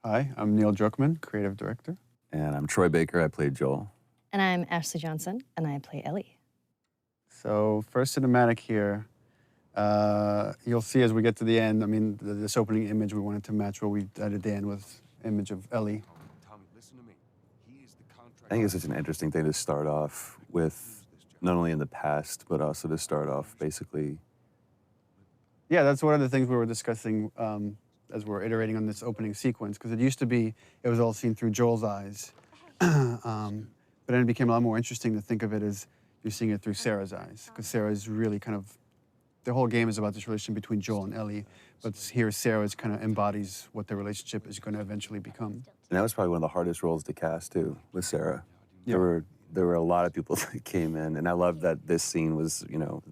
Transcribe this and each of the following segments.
Hi, I'm Neil Druckmann, creative director. And I'm Troy Baker. I played Joel. And I'm Ashley Johnson, and I play Ellie. So first cinematic here. You'll see as we get to the end, I mean, this opening image, we wanted to match what we did at the end with image of Ellie. Tommy, listen to me. He is the contract. I think it's such an interesting thing to start off with, not only in the past, but also to start off basically. Yeah, that's one of the things we were discussing as we're iterating on this opening sequence, because it used to be, it was all seen through Joel's eyes. But then it became a lot more interesting to think of it as you're seeing it through Sarah's eyes, because Sarah is really kind of, the whole game is about this relationship between Joel and Ellie, but here Sarah is kind of embodies what their relationship is going to eventually become. And that was probably one of the hardest roles to cast too, with Sarah. Yeah. There were a lot of people that came in, and I love that this scene was,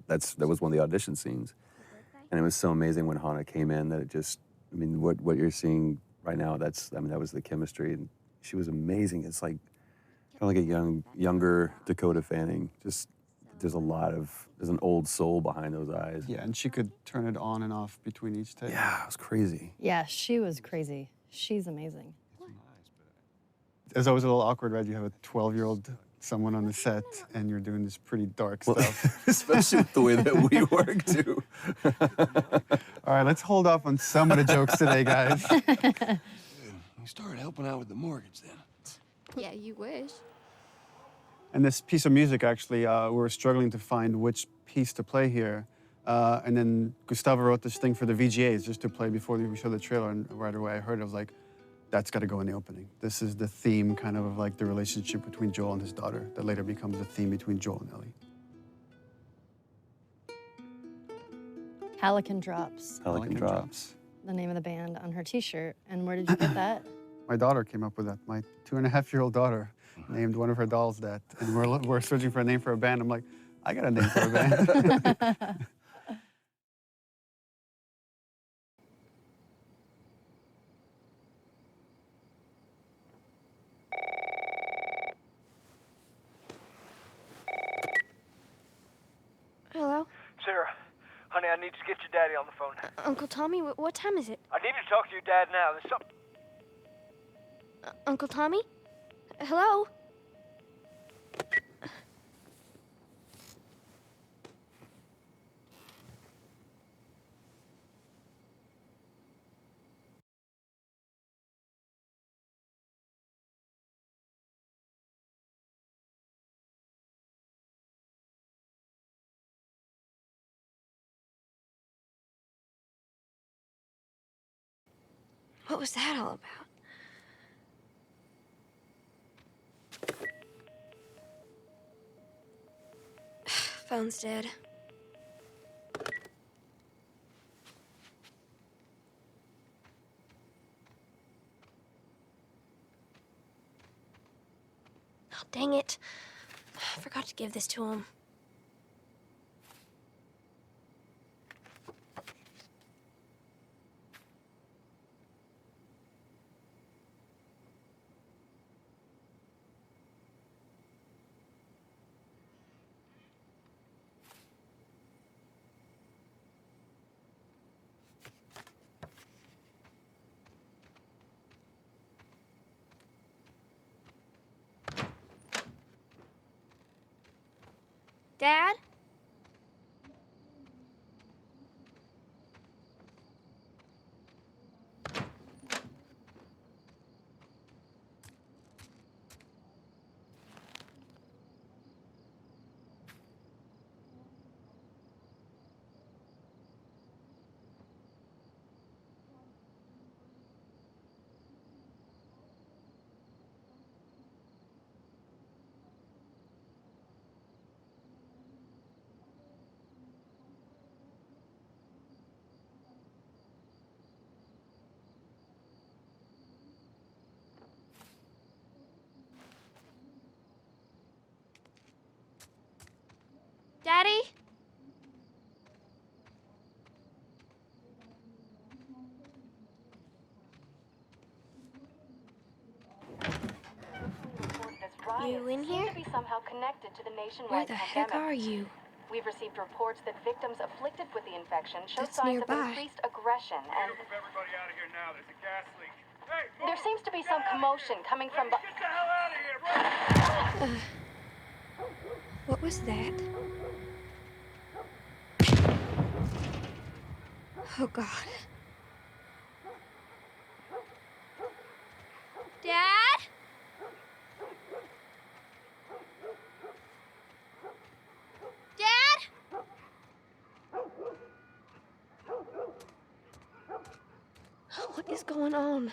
that was one of the audition scenes. And it was so amazing when Hannah came in that it just, I mean, what you're seeing right now, that was the chemistry, and she was amazing. It's like kind of like a younger Dakota Fanning. Just there's an old soul behind those eyes. Yeah, and she could turn it on and off between each take. Yeah, it was crazy. Yeah, she was crazy. She's amazing. It's always a little awkward, right? You have a 12-year-old someone on the set, and you're doing this pretty dark stuff. Especially with the way that we work, too. All right, let's hold off on some of the jokes today, guys. Good. You started helping out with the mortgage then. Yeah, you wish. And this piece of music, actually, we were struggling to find which piece to play here. And then Gustavo wrote this thing for the VGAs just to play before we show the trailer. And right away I heard it, I was like, that's got to go in the opening. This is the theme kind of like the relationship between Joel and his daughter that later becomes the theme between Joel and Ellie. Hallican Drops, Pelican Drops. the name of the band on her T-shirt. And where did you get that? My daughter came up with that. My 2.5-year-old daughter named one of her dolls that. And we're searching for a name for a band. I'm like, I got a name for a band. Hello? Sarah, honey, I need to get your daddy on the phone. Uncle Tommy, what time is it? I need to talk to your dad now. There's something. Uncle Tommy? Hello? What was that all about? Phone's dead. Oh, dang it. I forgot to give this to him. Dad? Daddy? You in here? To be somehow connected to the nationwide Where the heck pandemic. are you? We've received reports that victims afflicted with the infection show That's signs nearby. of increased aggression and Move everybody out of here now. There's a gas leak. There seems to be some commotion coming from Get the hell out of here! What was that? Oh, God. Dad? Dad? What is going on?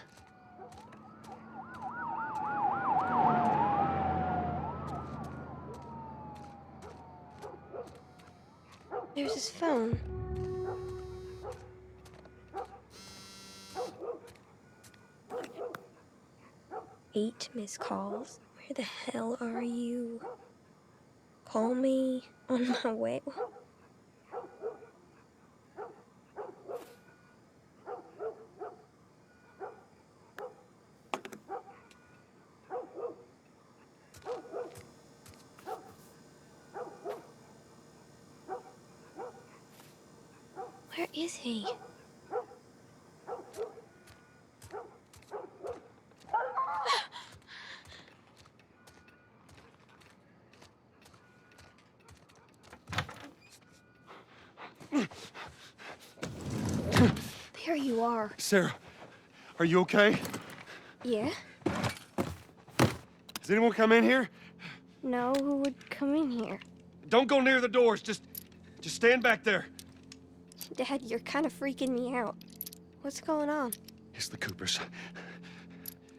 There's his phone. Eight missed calls. Where the hell are you? Call me on my way. Where is he? There you are. Sarah, are you okay? Yeah? Has anyone come in here? No, who would come in here? Don't go near the doors. Just stand back there. Dad, you're kind of freaking me out. What's going on? It's the Coopers.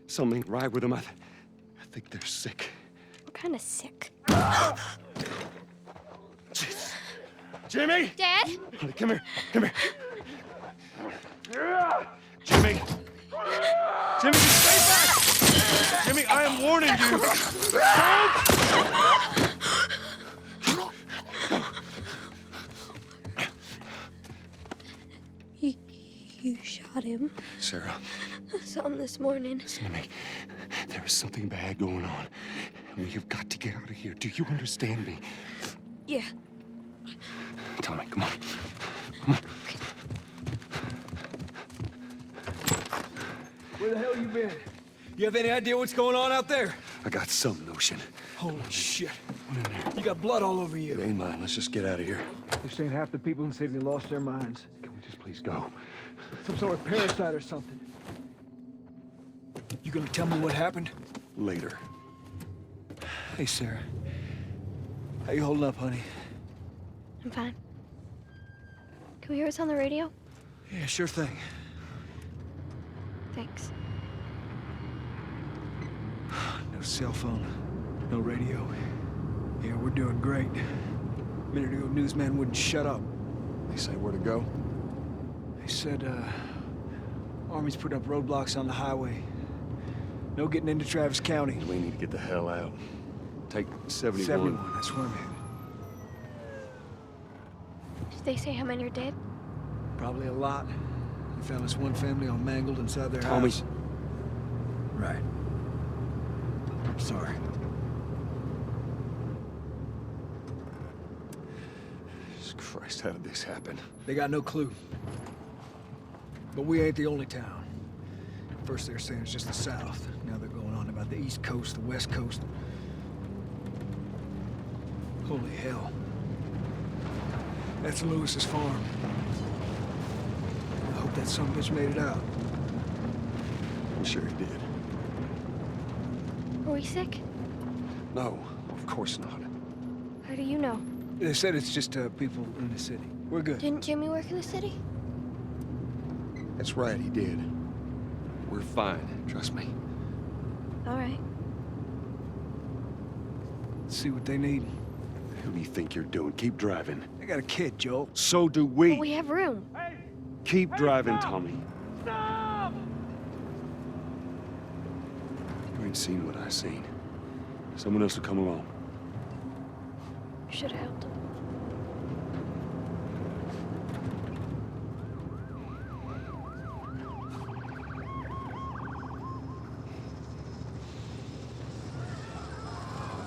Something ain't right with them. I think they're sick. What kind of sick? Jeez. Jimmy! Dad? Honey, come here. Come here. Jimmy! Jimmy, just stay back! Jimmy, I am warning you. You shot him. Sarah, I saw him this morning. listen to me. There is something bad going on. And we have got to get out of here. Do you understand me? Yeah. Tommy, come on. Come on. Where the hell you been? You have any idea what's going on out there? I got some notion. Holy shit. What in there? You got blood all over It you. ain't mine. Let's just get out of here. This ain't half the people in the city lost their minds. Can we just please go? Some sort of parasite or something. You gonna tell me what happened? Later. Hey, Sarah. How you holding up, honey? I'm fine. Can we hear what's on the radio? Yeah, sure thing. Thanks. No cell phone, no radio. Yeah, we're doing great. A minute ago, newsman wouldn't shut up. They say where to go? They said, Army's put up roadblocks on the highway. No getting into Travis County. We need to get the hell out. Take 71. 71, that's where I'm headed. Did they say how many are dead? Probably a lot. They found this one family all mangled inside their Tommy. house. Right. I'm sorry. Jesus Christ, how did this happen? They got no clue. But we ain't the only town. First they were saying it's just the South. Now they're going on about the East Coast, the West Coast. Holy hell. That's Lewis's farm. I hope that son of a bitch made it out. I'm sure he did. Are we sick? No, of course not. How do you know? They said it's just people in the city. We're good. Didn't Jimmy work in the city? That's right, he did. We're fine, trust me. All right. Let's see what they need. Who do you think you're doing? Keep driving. They got a kid, Joel. So do we. But we have room. Keep driving, Tommy. Stop! You ain't seen what I seen. Someone else will come along. Should have helped him.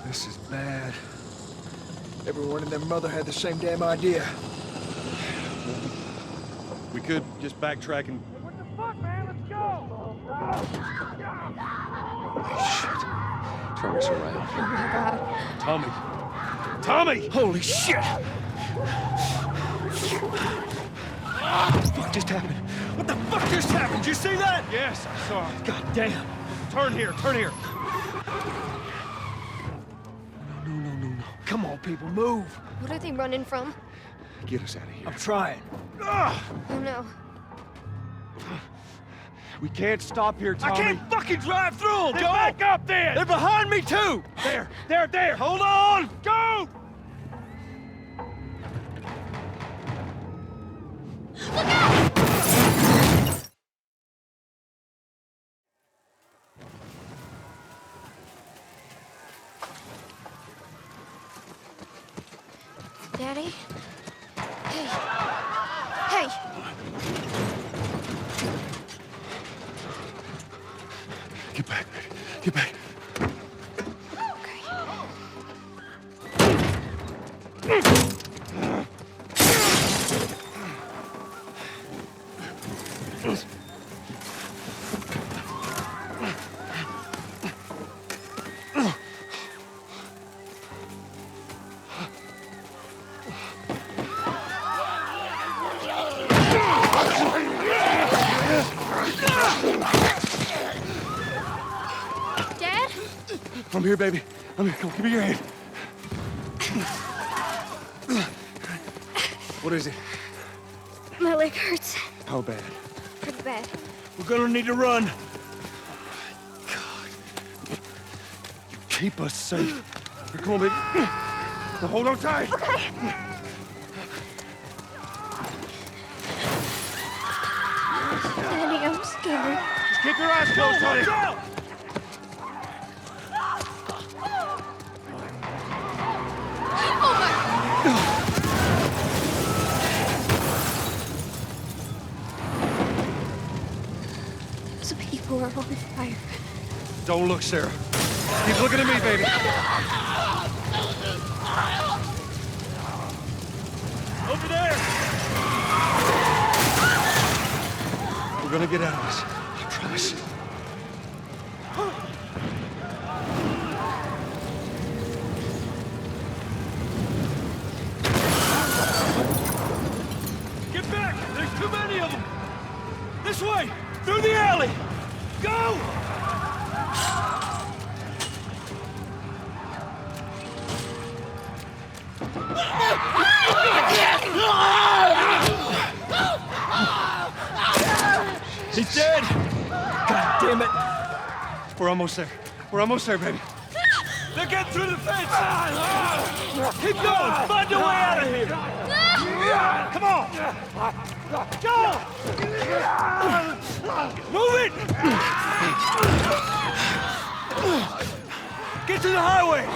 This is bad. Everyone and their mother had the same damn idea. We could just backtrack and... What the fuck, man? Let's Turn us around. Oh my God. Tommy! Tommy! Holy shit! What the fuck just happened? What the fuck just happened? Did you see that? Yes, I saw it. God damn. Turn here, turn here. No. Come on, people, move. What are they running from? Get us out of here. I'm trying. Oh no. We can't stop here, Tommy. I can't fucking drive through them, Then Joel! back up then! They're behind me, too! There! Hold on! Go! Daddy? Hey. Hey! Get back, baby. Get back. Dad? I'm here, baby. I'm here. Come on, give me your hand. What is it? My leg hurts. How bad? Pretty bad. We're gonna need to run. Keep us safe. Here, come on, baby. Now hold on tight. Daddy, I'm scared. Just keep your eyes closed, honey. Go! Those people are on fire. Don't look, Sarah. Keep looking at me, baby. Over there! We're gonna get out of this. I promise. Get back! There's too many of them! This way! Through the alley! Go! He's dead! God damn it! We're almost there. We're almost there, baby. They're getting through the fence! Keep going! Find your way out of here! Come on! Go! Move it! Get to the highway!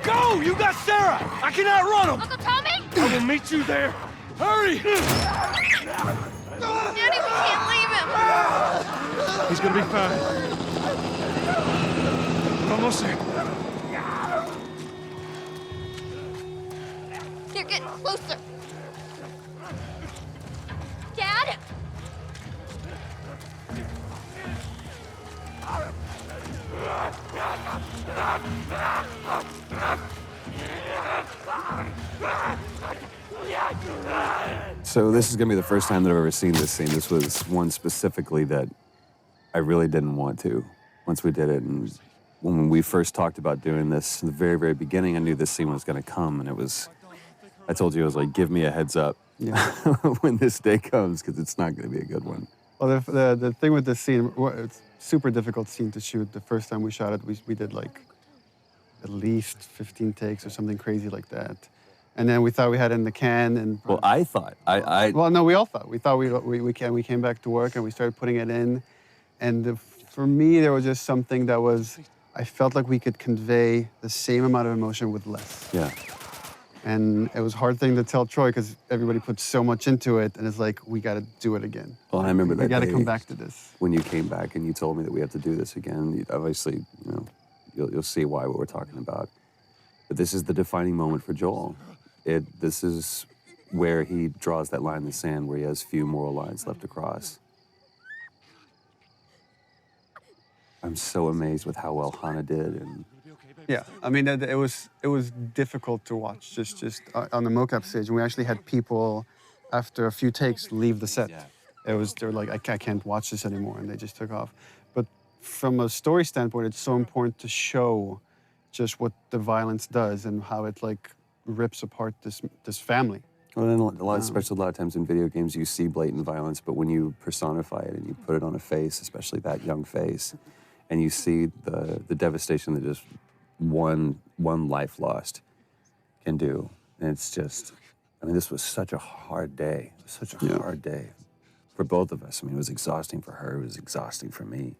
Go! You got Sarah! I can outrun them! Uncle Tommy? I will meet you there. Hurry! Daddy, we can't leave him. He's gonna be fine. We're almost there. They're getting closer. Dad? So this is gonna be the first time that I've ever seen this scene. This was one specifically that I really didn't want to once we did it. And when we first talked about doing this, in the very, very beginning, I knew this scene was gonna come. And it was, I told you, I was like, give me a heads up when this day comes, because it's not gonna be a good one. Well, the thing with this scene, it's a super difficult scene to shoot. The first time we shot it, we did like at least 15 takes or something crazy like that. And then we thought we had it in the can. And Well, I thought, well, no, we all thought. We thought we came back to work and we started putting it in. And for me, there was just something that was, I felt like we could convey the same amount of emotion with less. yeah. And it was a hard thing to tell Troy because everybody put so much into it. And it's like, we got to do it again. Well, I remember that We got to day come back to this. when you came back and you told me that we have to do this again. Obviously, you know, you'll see why what we're talking about. But this is the defining moment for Joel. This is where he draws that line in the sand where he has few moral lines left to cross. I'm so amazed with how well Hannah did, and Yeah, I mean, it was difficult to watch just on the mocap stage, and we actually had people after a few takes leave the set. They're like, I can't watch this anymore, and they just took off. But from a story standpoint, it's so important to show just what the violence does and how it like rips apart this family. well, then especially a lot of times in video games, you see blatant violence, but when you personify it and you put it on a face, especially that young face, and you see the devastation that just one life lost can do, and it's just, I mean, this was such a hard day. It was such a hard day for both of us. I mean, it was exhausting for her. It was exhausting for me.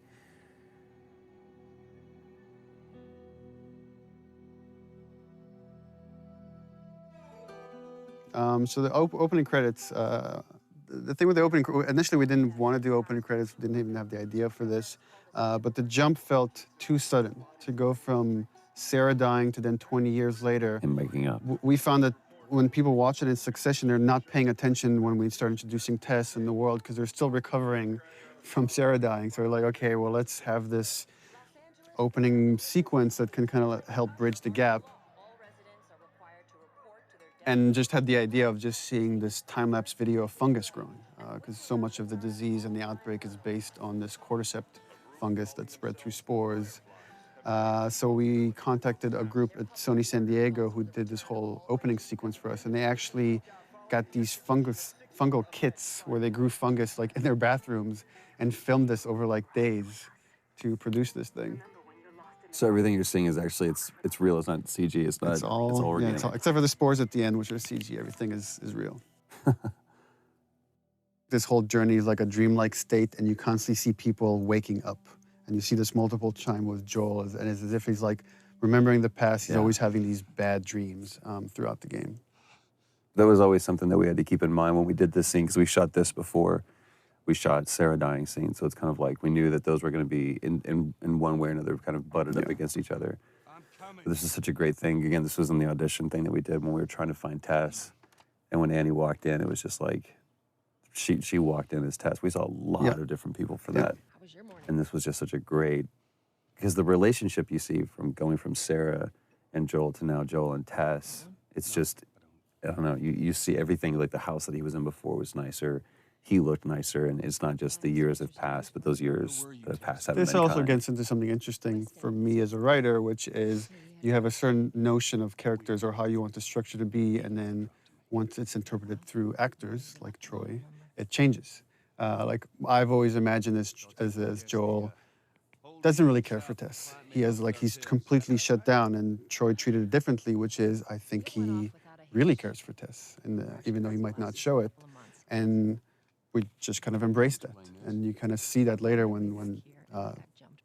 So the opening credits, the thing with the opening, initially we didn't want to do opening credits, we didn't even have the idea for this, but the jump felt too sudden to go from Sarah dying to then 20 years later. And making up. We found that when people watch it in succession, they're not paying attention when we start introducing Tess in the world because they're still recovering from Sarah dying. So we're like, okay, well, let's have this opening sequence that can kind of help bridge the gap. And just had the idea of just seeing this time-lapse video of fungus growing, because so much of the disease and the outbreak is based on this cordyceps fungus that spread through spores. So we contacted a group at Sony San Diego who did this whole opening sequence for us, and they actually got these fungal kits where they grew fungus like in their bathrooms and filmed this over like days to produce this thing. So everything you're seeing is actually, it's real, it's not CG, it's all organic. Except for the spores at the end, which are CG, everything is real. This whole journey is like a dreamlike state, and you constantly see people waking up. And you see this multiple time with Joel, and it's as if he's like remembering the past. He's always having these bad dreams throughout the game. That was always something that we had to keep in mind when we did this scene, because we shot this before we shot Sarah dying scene. So it's kind of like we knew that those were going to be in one way or another kind of butted up against each other. But this is such a great thing. Again, this was in the audition thing that we did when we were trying to find Tess. And when Annie walked in, it was just like, she walked in as Tess. We saw a lot of different people for that. And this was just such a great, because the relationship you see from going from Sarah and Joel to now Joel and Tess, it's just, I don't know, you see everything, like the house that he was in before was nicer. He looked nicer, and it's not just the years have passed, but those years that have passed haven't been This also kind. gets into something interesting for me as a writer, which is you have a certain notion of characters or how you want the structure to be, and then once it's interpreted through actors like Troy, it changes. Like I've always imagined as Joel doesn't really care for Tess. He's completely shut down, and Troy treated it differently, which is I think he really cares for Tess, and even though he might not show it, and we just kind of embrace that. And you kind of see that later when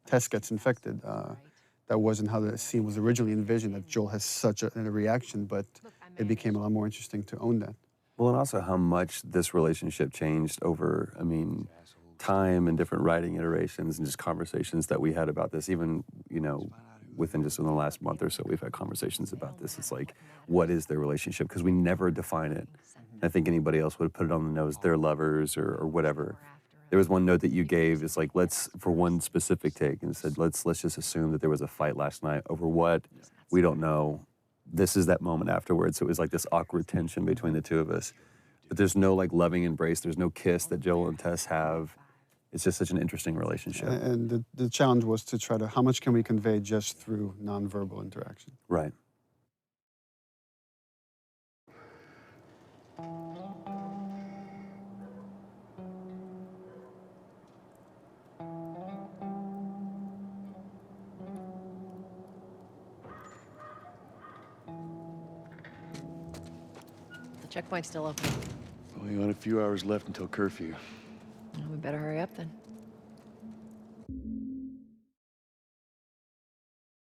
Tess gets infected. That wasn't how the scene was originally envisioned, that Joel has such a reaction, but it became a lot more interesting to own that. Well, and also how much this relationship changed over, I mean, time and different writing iterations and just conversations that we had about this, even, you know, within just in the last month or so, we've had conversations about this. It's like, what is their relationship? Because we never define it. I think anybody else would have put it on the nose, they're lovers or whatever. There was one note that you gave, it's like, let's, for one specific take, and it said, let's just assume that there was a fight last night over what, we don't know. This is that moment afterwards. So it was like this awkward tension between the two of us. But there's no like loving embrace, there's no kiss that Joel and Tess have. It's just such an interesting relationship. And the challenge was to try to, how much can we convey just through nonverbal interaction? Right. The checkpoint's still open. Only got a few hours left until curfew. Well, we better hurry up then.